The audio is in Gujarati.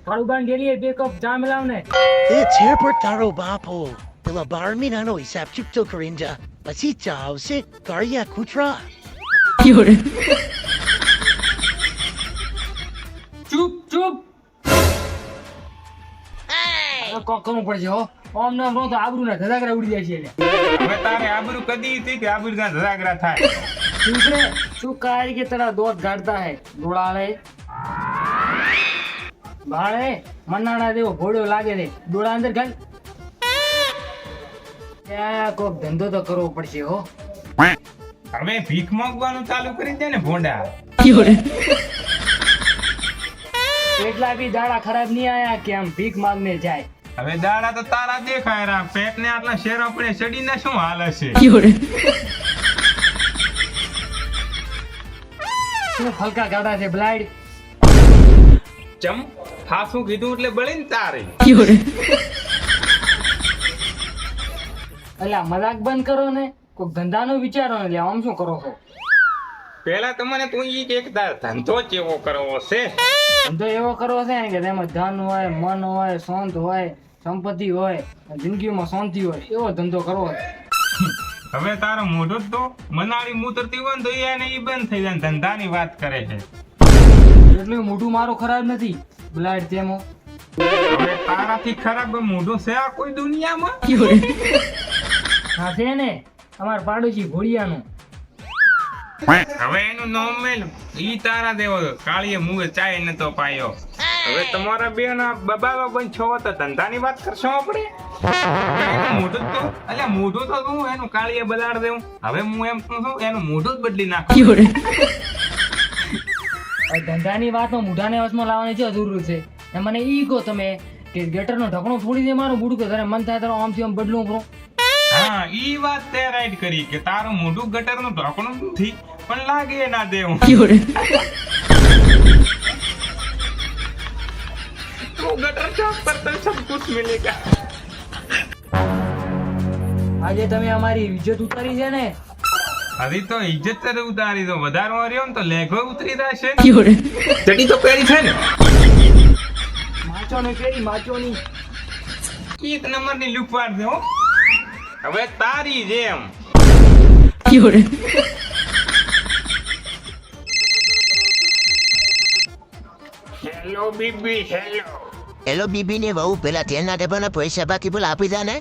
કાળુબાન ડેલી બે કપ ચા મિલાવ ને. એ છે પણ તારો બાપો પેલા 12 મહિનાનો હિસાબ ચૂકતો કરીને જા પછી ચા આવશે કાળિયા કૂતરા. ચૂપ ચૂપ. કોક કરવું પડશે હો. ઓમ નામ રો તો આબરૂ ના ધડાકરા ઉડી જાય છે એટલે. હવે તારે આબરૂ કદી હતી કે આબરૂ ના ધડાકરા થાય? दूसरे तू काय की तरह दौड़ गाड़ता है दौड़ाले भाड़े मन्नाना देव घोड़ो लागे दे दौड़ा अंदर घल क्या को धंधो तो करવો પડશે હો. હવે ભીખ માંગવાનું ચાલુ કરી દે ને ભોંડા. એટલા બી દાડા ખરાબ નહીં આયા કે આમ ભીખ માંગને જાય. હવે દાડા તો તારા દેખાય રા પેટ ને આટલા શેર આપણે ચડીને શું હાલ હશે? હલકા ગાડા છે બ્લાઇડ. ચમ હાસું કીધું એટલે બળીને તારે. અલ્યા મજાક બંધ કરો ને કોઈક ધંધાનો વિચારો ને લ્યા આમ શું કરો છો? પેલા તો મને તું ઈ કે તાર ધંધો કેવો કરવો છે? ધંધો એવો કરવો છે ને કે તેમાં ધન હોય મન હોય શાંત હોય સંપત્તિ હોય જિંદગીમાં શાંતિ હોય એવો ધંધો કરવો છે. હવે તારો મોઢું તો મનાળી મૂતરતી હોય ને તો એને ઈ બંધ થઈ જાય ધંધાની વાત કરે છે. એટલું મોઢું મારું ખરાબ નથી બ્લાઇડ તેમાં. હવે તારાથી ખરાબ મોઢું છે આ કોઈ દુનિયામાં? હા છે ને અમાર પાડોશી ઘોડિયાનું. હવે એનું નામ મેલ ઈ તારા દેવો કાળીએ મુએ ચાય નતો પાયો. હવે તમારા બે ના બબાલો બંધ છો તો ધંધાની વાત કરશો આપણે? એનું મોઢું તો અલ્યા મોઢું તો તું એનું કાળીએ બલાડ દેવું. હવે હું એમ કહું છું એનું મોઢું જ બદલી નાખું. ધંધાની વાતમાં મૂઢાને વચમાં લાવવાની છે જરૂર છે. ને મને ઈ કહો તમે કે ગટરનો ઢકણો ફોડી દે મારું બુડું કે તારે મન થાય તારો આમથી આમ બદલું કરો. હા ઈ વાત તે રાઈટ કરી કે તારું મોઢું ગટરનું ઢાંકણું નથી પણ લાગે ના દેવું. તું ગટર ચોક પર તો સબ કુછ મિલેગા. આજે તમે અમારી ઇજ્જત ઉતારી છે ને. હજી તો ઇજ્જત તો ઉતારી દો વધારવા રહ્યો ને તો લેઘો ઉતરી જશે. ચડી તો પહેરી છે ને માચોની કેરી માચોની. એક નંબરની લુક પાડ દે હો. હવે તારી જેમ. હેલો બીબી હેલો. હેલો બીબી ને વહુ પેલા તેના ડબ્બાના પૈસા બાકી બોલ આપી દે ને.